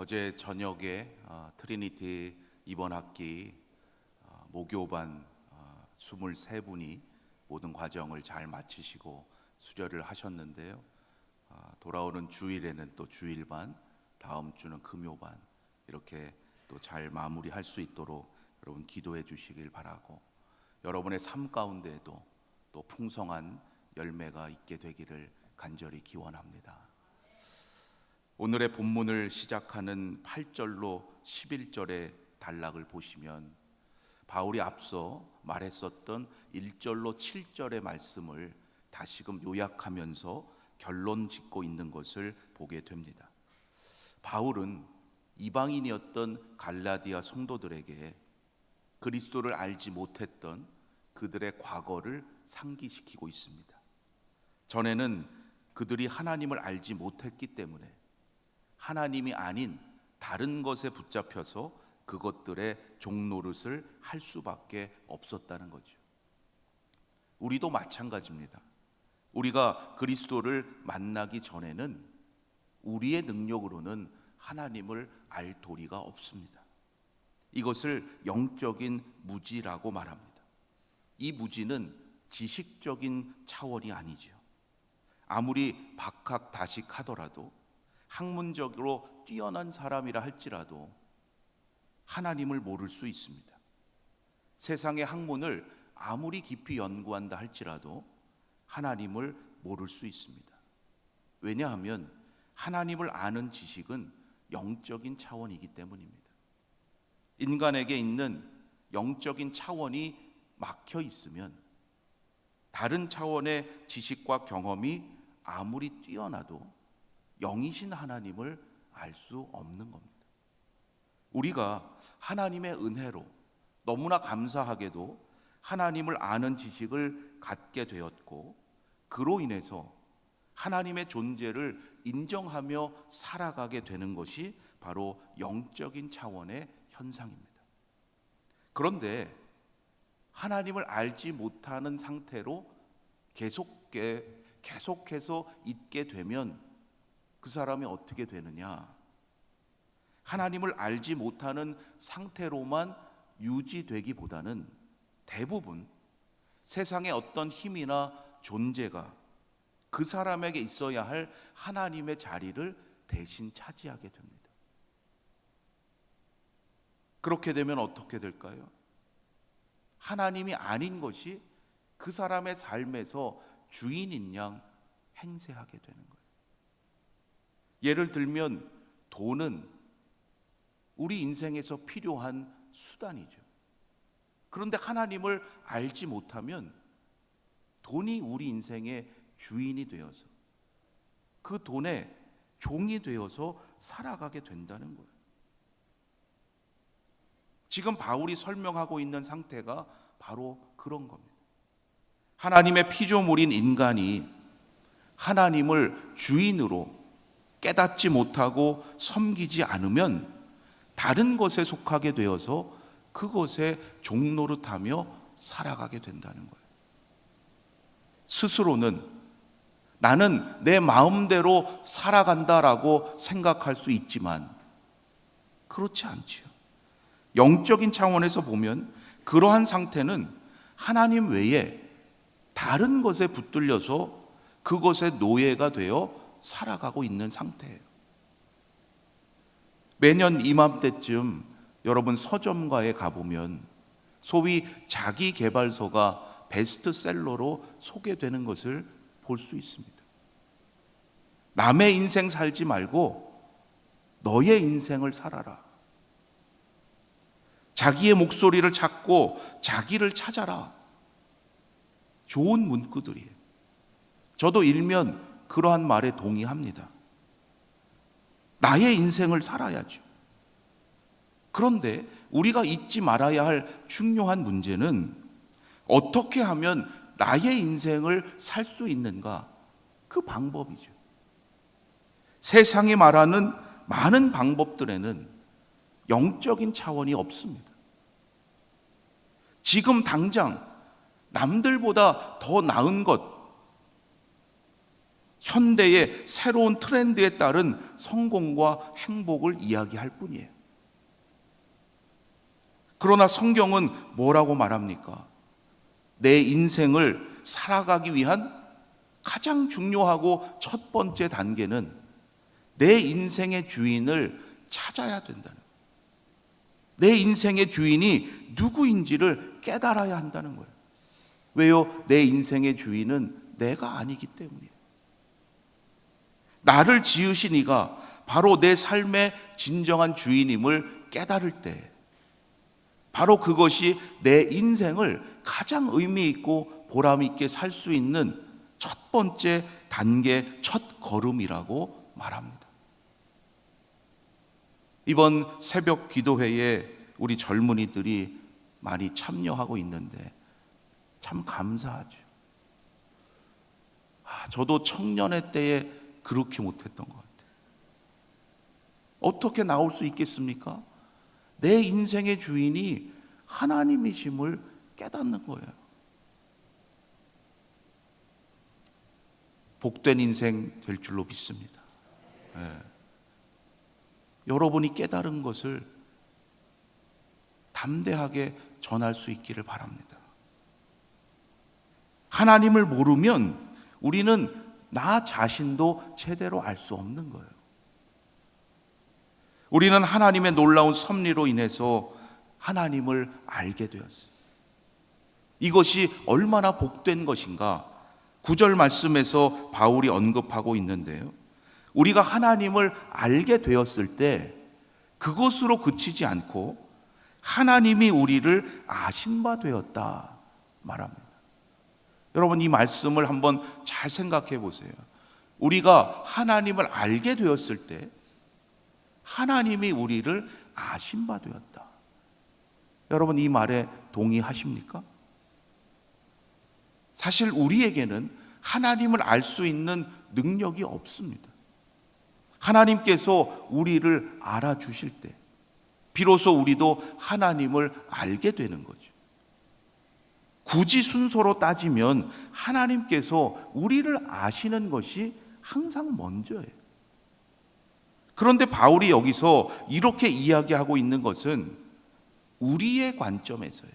어제 저녁에 트리니티 이번 학기 모교반 23분이 모든 과정을 잘 마치시고 수료를 하셨는데요. 돌아오는 주일에는 또 주일반, 다음 주는 금요반 이렇게 또 잘 마무리할 수 있도록 여러분 기도해 주시길 바라고, 여러분의 삶 가운데에도 또 풍성한 열매가 있게 되기를 간절히 기원합니다. 오늘의 본문을 시작하는 8절로 11절의 단락을 보시면 바울이 앞서 말했었던 1절로 7절의 말씀을 다시금 요약하면서 결론 짓고 있는 것을 보게 됩니다. 바울은 이방인이었던 갈라디아 성도들에게 그리스도를 알지 못했던 그들의 과거를 상기시키고 있습니다. 전에는 그들이 하나님을 알지 못했기 때문에 하나님이 아닌 다른 것에 붙잡혀서 그것들의 종노릇을 할 수밖에 없었다는 거죠. 우리도 마찬가지입니다. 우리가 그리스도를 만나기 전에는 우리의 능력으로는 하나님을 알 도리가 없습니다. 이것을 영적인 무지라고 말합니다. 이 무지는 지식적인 차원이 아니죠. 아무리 박학다식하더라도, 학문적으로 뛰어난 사람이라 할지라도 하나님을 모를 수 있습니다. 세상의 학문을 아무리 깊이 연구한다 할지라도 하나님을 모를 수 있습니다. 왜냐하면 하나님을 아는 지식은 영적인 차원이기 때문입니다. 인간에게 있는 영적인 차원이 막혀 있으면 다른 차원의 지식과 경험이 아무리 뛰어나도 영이신 하나님을 알 수 없는 겁니다. 우리가 하나님의 은혜로 너무나 감사하게도 하나님을 아는 지식을 갖게 되었고, 그로 인해서 하나님의 존재를 인정하며 살아가게 되는 것이 바로 영적인 차원의 현상입니다. 그런데 하나님을 알지 못하는 상태로 계속해서 있게 되면 그 사람이 어떻게 되느냐? 하나님을 알지 못하는 상태로만 유지되기보다는 대부분 세상의 어떤 힘이나 존재가 그 사람에게 있어야 할 하나님의 자리를 대신 차지하게 됩니다. 그렇게 되면 어떻게 될까요? 하나님이 아닌 것이 그 사람의 삶에서 주인인 양 행세하게 되는 거예요. 예를 들면 돈은 우리 인생에서 필요한 수단이죠. 그런데 하나님을 알지 못하면 돈이 우리 인생의 주인이 되어서 그 돈의 종이 되어서 살아가게 된다는 거예요. 지금 바울이 설명하고 있는 상태가 바로 그런 겁니다. 하나님의 피조물인 인간이 하나님을 주인으로 깨닫지 못하고 섬기지 않으면 다른 것에 속하게 되어서 그것에 종노릇하며 살아가게 된다는 거예요. 스스로는 나는 내 마음대로 살아간다라고 생각할 수 있지만 그렇지 않지요. 영적인 차원에서 보면 그러한 상태는 하나님 외에 다른 것에 붙들려서 그것의 노예가 되어 살아가고 있는 상태예요. 매년 이맘때쯤 여러분 서점가에 가보면 소위 자기계발서가 베스트셀러로 소개되는 것을 볼 수 있습니다. 남의 인생 살지 말고 너의 인생을 살아라. 자기의 목소리를 찾고 자기를 찾아라. 좋은 문구들이에요. 저도 일면 그러한 말에 동의합니다. 나의 인생을 살아야죠. 그런데 우리가 잊지 말아야 할 중요한 문제는 어떻게 하면 나의 인생을 살 수 있는가? 그 방법이죠. 세상이 말하는 많은 방법들에는 영적인 차원이 없습니다. 지금 당장 남들보다 더 나은 것, 현대의 새로운 트렌드에 따른 성공과 행복을 이야기할 뿐이에요. 그러나 성경은 뭐라고 말합니까? 내 인생을 살아가기 위한 가장 중요하고 첫 번째 단계는 내 인생의 주인을 찾아야 된다는 거예요. 내 인생의 주인이 누구인지를 깨달아야 한다는 거예요. 왜요? 내 인생의 주인은 내가 아니기 때문이에요. 나를 지으신 이가 바로 내 삶의 진정한 주인임을 깨달을 때, 바로 그것이 내 인생을 가장 의미 있고 보람 있게 살 수 있는 첫 번째 단계, 첫 걸음이라고 말합니다. 이번 새벽 기도회에 우리 젊은이들이 많이 참여하고 있는데 참 감사하죠. 저도 청년의 때에 그렇게 못했던 것 같아요. 어떻게 나올 수 있겠습니까? 내 인생의 주인이 하나님이심을 깨닫는 거예요. 복된 인생 될 줄로 믿습니다. 여러분이 깨달은 것을 담대하게 전할 수 있기를 바랍니다. 하나님을 모르면 우리는 나 자신도 제대로 알 수 없는 거예요. 우리는 하나님의 놀라운 섭리로 인해서 하나님을 알게 되었어요. 이것이 얼마나 복된 것인가 9절 말씀에서 바울이 언급하고 있는데요, 우리가 하나님을 알게 되었을 때 그것으로 그치지 않고 하나님이 우리를 아신 바 되었다 말합니다. 여러분, 이 말씀을 한번 잘 생각해 보세요. 우리가 하나님을 알게 되었을 때 하나님이 우리를 아신 바 되었다. 여러분, 이 말에 동의하십니까? 사실 우리에게는 하나님을 알 수 있는 능력이 없습니다. 하나님께서 우리를 알아주실 때 비로소 우리도 하나님을 알게 되는 거죠. 굳이 순서로 따지면 하나님께서 우리를 아시는 것이 항상 먼저예요. 그런데 바울이 여기서 이렇게 이야기하고 있는 것은 우리의 관점에서예요.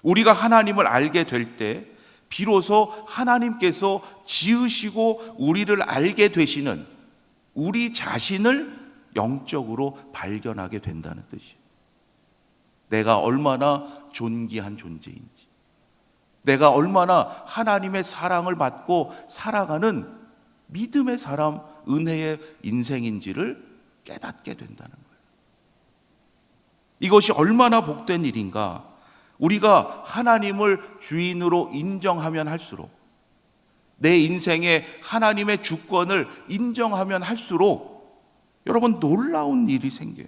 우리가 하나님을 알게 될 때 비로소 하나님께서 지으시고 우리를 알게 되시는 우리 자신을 영적으로 발견하게 된다는 뜻이에요. 내가 얼마나 존귀한 존재인지, 내가 얼마나 하나님의 사랑을 받고 살아가는 믿음의 사람, 은혜의 인생인지를 깨닫게 된다는 거예요. 이것이 얼마나 복된 일인가. 우리가 하나님을 주인으로 인정하면 할수록, 내 인생에 하나님의 주권을 인정하면 할수록 여러분, 놀라운 일이 생겨요.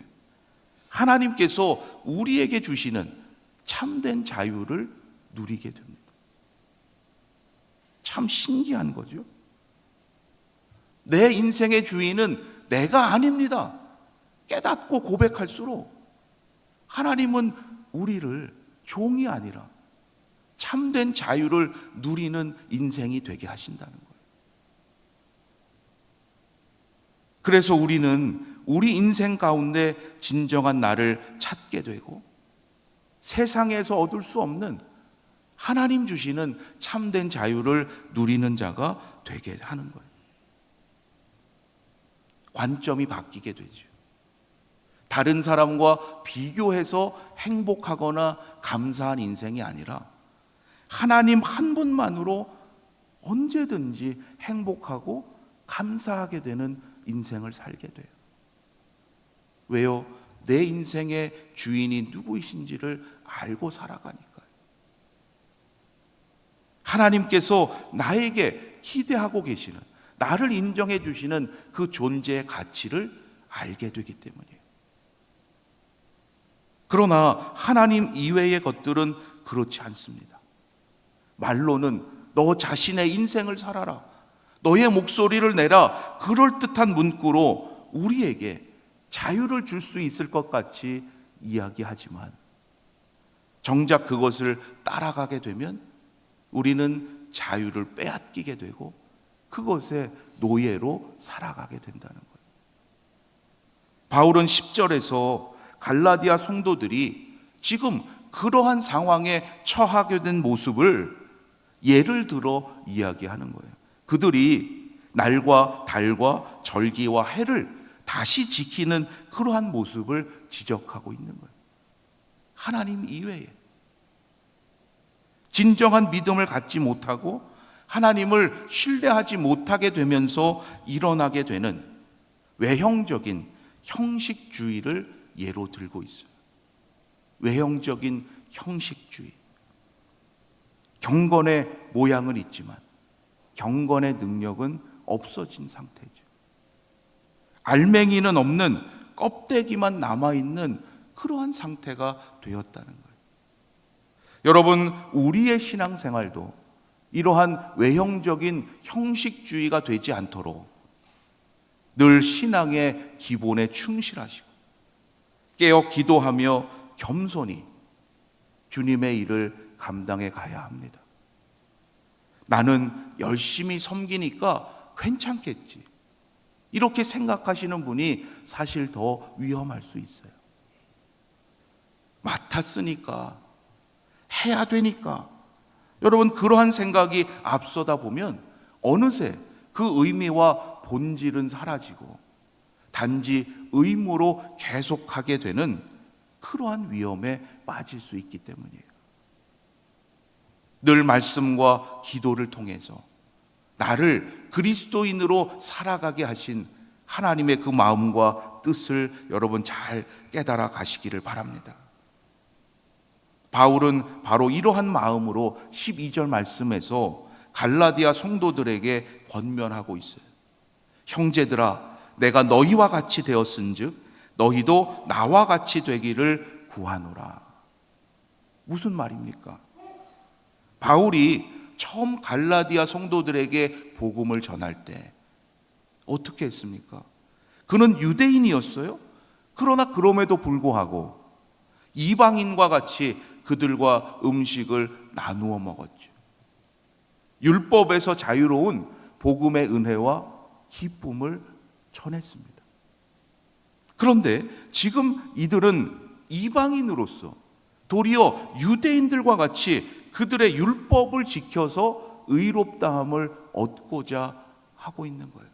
하나님께서 우리에게 주시는 참된 자유를 누리게 됩니다. 참 신기한 거죠. 내 인생의 주인은 내가 아닙니다. 깨닫고 고백할수록 하나님은 우리를 종이 아니라 참된 자유를 누리는 인생이 되게 하신다는 거예요. 그래서 우리는 우리 인생 가운데 진정한 나를 찾게 되고 세상에서 얻을 수 없는 하나님 주시는 참된 자유를 누리는 자가 되게 하는 거예요. 관점이 바뀌게 되죠. 다른 사람과 비교해서 행복하거나 감사한 인생이 아니라 하나님 한 분만으로 언제든지 행복하고 감사하게 되는 인생을 살게 돼요. 왜요? 내 인생의 주인이 누구이신지를 알고 살아가니까요. 하나님께서 나에게 기대하고 계시는, 나를 인정해 주시는 그 존재의 가치를 알게 되기 때문이에요. 그러나 하나님 이외의 것들은 그렇지 않습니다. 말로는 너 자신의 인생을 살아라, 너의 목소리를 내라, 그럴듯한 문구로 우리에게 자유를 줄 수 있을 것 같이 이야기하지만 정작 그것을 따라가게 되면 우리는 자유를 빼앗기게 되고 그것의 노예로 살아가게 된다는 거예요. 바울은 10절에서 갈라디아 성도들이 지금 그러한 상황에 처하게 된 모습을 예를 들어 이야기하는 거예요. 그들이 날과 달과 절기와 해를 다시 지키는 그러한 모습을 지적하고 있는 거예요. 하나님 이외에 진정한 믿음을 갖지 못하고 하나님을 신뢰하지 못하게 되면서 일어나게 되는 외형적인 형식주의를 예로 들고 있어요. 외형적인 형식주의. 경건의 모양은 있지만 경건의 능력은 없어진 상태죠. 알맹이는 없는 껍데기만 남아있는 그러한 상태가 되었다는 거예요. 여러분, 우리의 신앙생활도 이러한 외형적인 형식주의가 되지 않도록 늘 신앙의 기본에 충실하시고 깨어 기도하며 겸손히 주님의 일을 감당해 가야 합니다. 나는 열심히 섬기니까 괜찮겠지, 이렇게 생각하시는 분이 사실 더 위험할 수 있어요. 맡았으니까, 해야 되니까. 여러분, 그러한 생각이 앞서다 보면 어느새 그 의미와 본질은 사라지고 단지 의무로 계속하게 되는 그러한 위험에 빠질 수 있기 때문이에요. 늘 말씀과 기도를 통해서 나를 그리스도인으로 살아가게 하신 하나님의 그 마음과 뜻을 여러분 잘 깨달아 가시기를 바랍니다. 바울은 바로 이러한 마음으로 12절 말씀에서 갈라디아 성도들에게 권면하고 있어요. 형제들아, 내가 너희와 같이 되었은즉 너희도 나와 같이 되기를 구하노라. 무슨 말입니까? 바울이 처음 갈라디아 성도들에게 복음을 전할 때 어떻게 했습니까? 그는 유대인이었어요. 그러나 그럼에도 불구하고 이방인과 같이 그들과 음식을 나누어 먹었죠. 율법에서 자유로운 복음의 은혜와 기쁨을 전했습니다. 그런데 지금 이들은 이방인으로서 도리어 유대인들과 같이 그들의 율법을 지켜서 의롭다함을 얻고자 하고 있는 거예요.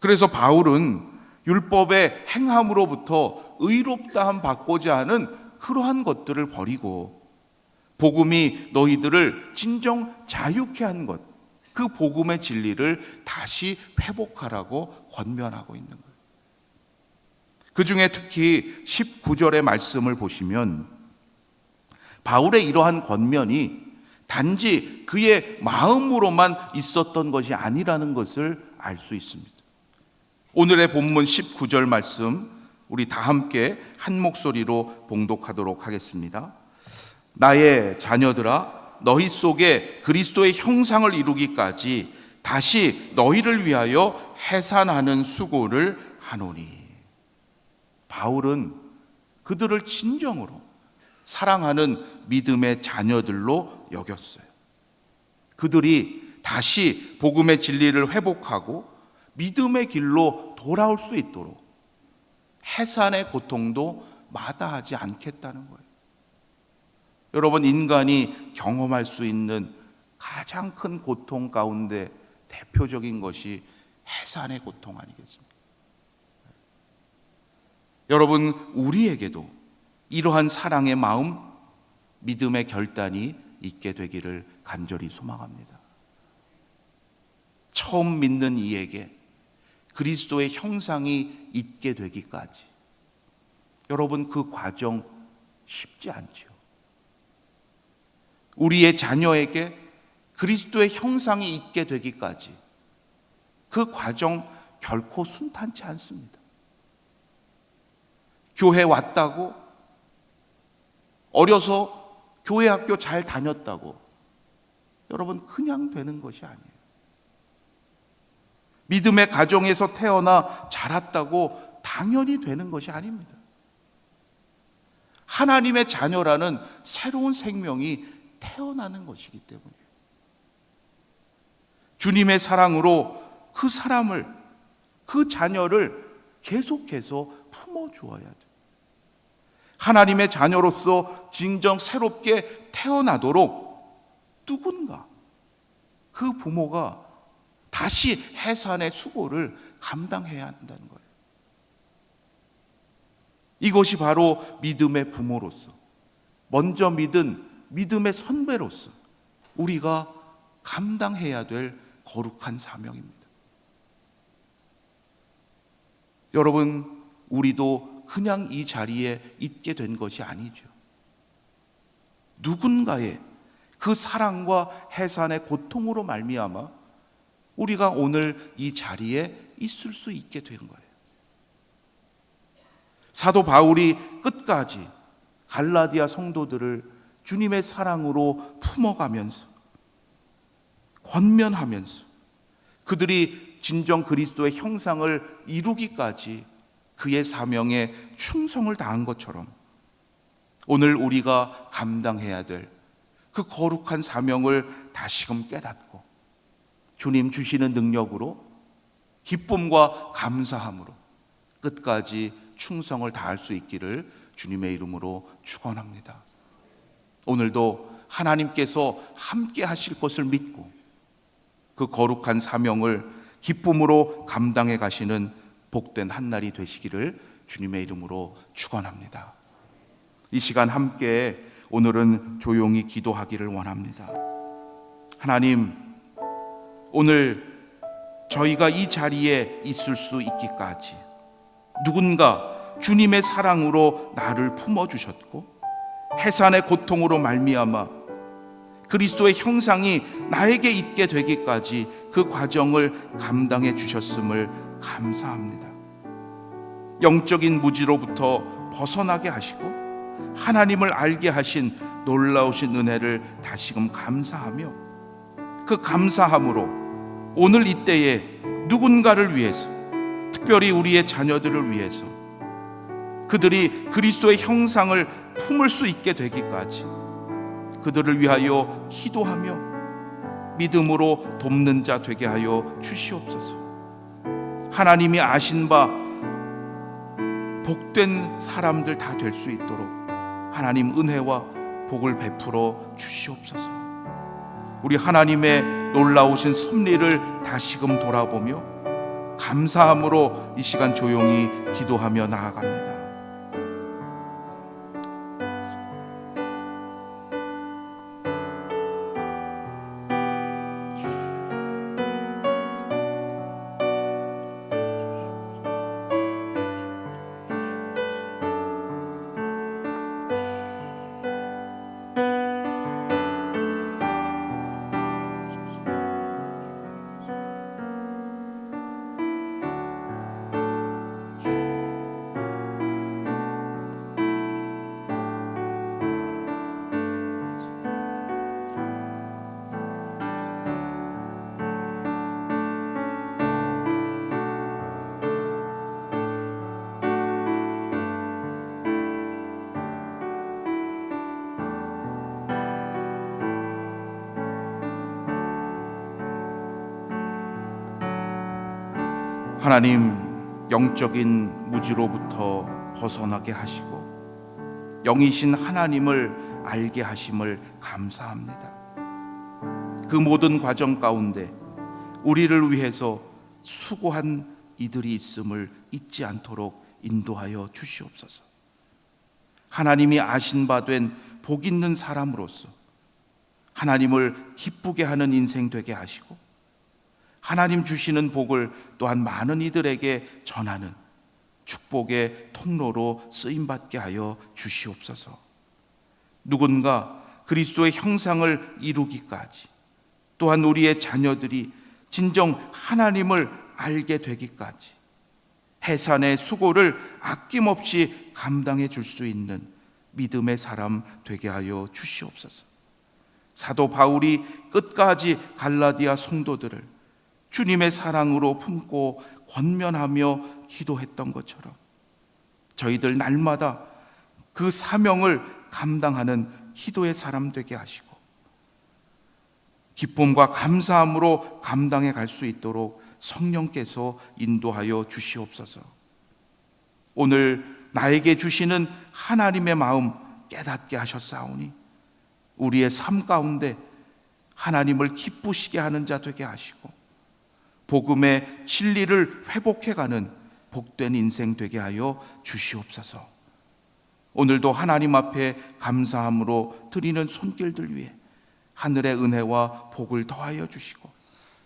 그래서 바울은 율법의 행함으로부터 의롭다함 받고자 하는 그러한 것들을 버리고 복음이 너희들을 진정 자유케 한 것, 그 복음의 진리를 다시 회복하라고 권면하고 있는 거예요. 그 중에 특히 19절의 말씀을 보시면 바울의 이러한 권면이 단지 그의 마음으로만 있었던 것이 아니라는 것을 알 수 있습니다. 오늘의 본문 19절 말씀 우리 다 함께 한 목소리로 봉독하도록 하겠습니다. 나의 자녀들아, 너희 속에 그리스도의 형상을 이루기까지 다시 너희를 위하여 해산하는 수고를 하노니. 바울은 그들을 진정으로 사랑하는 믿음의 자녀들로 여겼어요. 그들이 다시 복음의 진리를 회복하고 믿음의 길로 돌아올 수 있도록 해산의 고통도 마다하지 않겠다는 거예요. 여러분, 인간이 경험할 수 있는 가장 큰 고통 가운데 대표적인 것이 해산의 고통 아니겠습니까? 여러분, 우리에게도 이러한 사랑의 마음, 믿음의 결단이 있게 되기를 간절히 소망합니다. 처음 믿는 이에게 그리스도의 형상이 있게 되기까지, 여러분, 그 과정 쉽지 않죠. 우리의 자녀에게 그리스도의 형상이 있게 되기까지 그 과정 결코 순탄치 않습니다. 교회 왔다고, 어려서 교회 학교 잘 다녔다고 여러분 그냥 되는 것이 아니에요. 믿음의 가정에서 태어나 자랐다고 당연히 되는 것이 아닙니다. 하나님의 자녀라는 새로운 생명이 태어나는 것이기 때문이에요. 주님의 사랑으로 그 사람을, 그 자녀를 계속해서 품어주어야 돼. 하나님의 자녀로서 진정 새롭게 태어나도록 누군가, 그 부모가 다시 해산의 수고를 감당해야 한다는 거예요. 이것이 바로 믿음의 부모로서, 먼저 믿은 믿음의 선배로서 우리가 감당해야 될 거룩한 사명입니다. 여러분, 우리도 그냥 이 자리에 있게 된 것이 아니죠. 누군가의 그 사랑과 해산의 고통으로 말미암아 우리가 오늘 이 자리에 있을 수 있게 된 거예요. 사도 바울이 끝까지 갈라디아 성도들을 주님의 사랑으로 품어가면서, 권면하면서 그들이 진정 그리스도의 형상을 이루기까지 그의 사명에 충성을 다한 것처럼 오늘 우리가 감당해야 될 그 거룩한 사명을 다시금 깨닫고 주님 주시는 능력으로, 기쁨과 감사함으로 끝까지 충성을 다할 수 있기를 주님의 이름으로 축원합니다. 오늘도 하나님께서 함께 하실 것을 믿고 그 거룩한 사명을 기쁨으로 감당해 가시는 복된 한 날이 되시기를 주님의 이름으로 축원합니다. 이 시간 함께 오늘은 조용히 기도하기를 원합니다. 하나님, 오늘 저희가 이 자리에 있을 수 있기까지 누군가 주님의 사랑으로 나를 품어주셨고 해산의 고통으로 말미암아 그리스도의 형상이 나에게 있게 되기까지 그 과정을 감당해 주셨음을 감사합니다. 영적인 무지로부터 벗어나게 하시고 하나님을 알게 하신 놀라우신 은혜를 다시금 감사하며 그 감사함으로 오늘 이때에 누군가를 위해서, 특별히 우리의 자녀들을 위해서 그들이 그리스도의 형상을 품을 수 있게 되기까지 그들을 위하여 기도하며 믿음으로 돕는 자 되게 하여 주시옵소서. 하나님이 아신 바 복된 사람들 다 될 수 있도록 하나님 은혜와 복을 베풀어 주시옵소서. 우리 하나님의 놀라우신 섭리를 다시금 돌아보며 감사함으로 이 시간 조용히 기도하며 나아갑니다. 하나님, 영적인 무지로부터 벗어나게 하시고 영이신 하나님을 알게 하심을 감사합니다. 그 모든 과정 가운데 우리를 위해서 수고한 이들이 있음을 잊지 않도록 인도하여 주시옵소서. 하나님이 아신 바 된 복 있는 사람으로서 하나님을 기쁘게 하는 인생 되게 하시고 하나님 주시는 복을 또한 많은 이들에게 전하는 축복의 통로로 쓰임받게 하여 주시옵소서. 누군가 그리스도의 형상을 이루기까지, 또한 우리의 자녀들이 진정 하나님을 알게 되기까지 해산의 수고를 아낌없이 감당해 줄 수 있는 믿음의 사람 되게 하여 주시옵소서. 사도 바울이 끝까지 갈라디아 성도들을 주님의 사랑으로 품고 권면하며 기도했던 것처럼 저희들 날마다 그 사명을 감당하는 기도의 사람 되게 하시고 기쁨과 감사함으로 감당해 갈 수 있도록 성령께서 인도하여 주시옵소서. 오늘 나에게 주시는 하나님의 마음 깨닫게 하셨사오니 우리의 삶 가운데 하나님을 기쁘시게 하는 자 되게 하시고 복음의 진리를 회복해가는 복된 인생 되게 하여 주시옵소서. 오늘도 하나님 앞에 감사함으로 드리는 손길들 위해 하늘의 은혜와 복을 더하여 주시고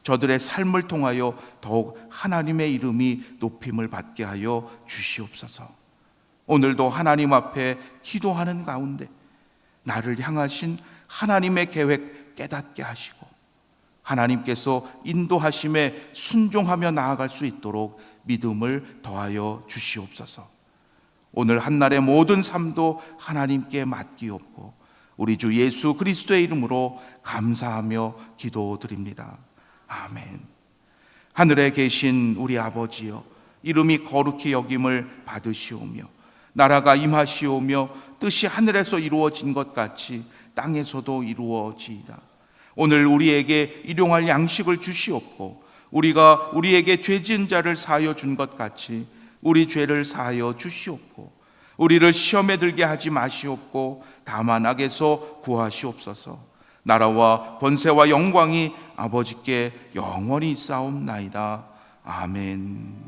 저들의 삶을 통하여 더욱 하나님의 이름이 높임을 받게 하여 주시옵소서. 오늘도 하나님 앞에 기도하는 가운데 나를 향하신 하나님의 계획 깨닫게 하시고 하나님께서 인도하심에 순종하며 나아갈 수 있도록 믿음을 더하여 주시옵소서. 오늘 한날의 모든 삶도 하나님께 맡기옵고 우리 주 예수 그리스도의 이름으로 감사하며 기도드립니다. 아멘. 하늘에 계신 우리 아버지여, 이름이 거룩히 여김을 받으시오며 나라가 임하시오며 뜻이 하늘에서 이루어진 것 같이 땅에서도 이루어지이다. 오늘 우리에게 일용할 양식을 주시옵고 우리가 우리에게 죄 지은 자를 사하여 준 것 같이 우리 죄를 사하여 주시옵고 우리를 시험에 들게 하지 마시옵고 다만 악에서 구하시옵소서. 나라와 권세와 영광이 아버지께 영원히 있사옵나이다. 아멘.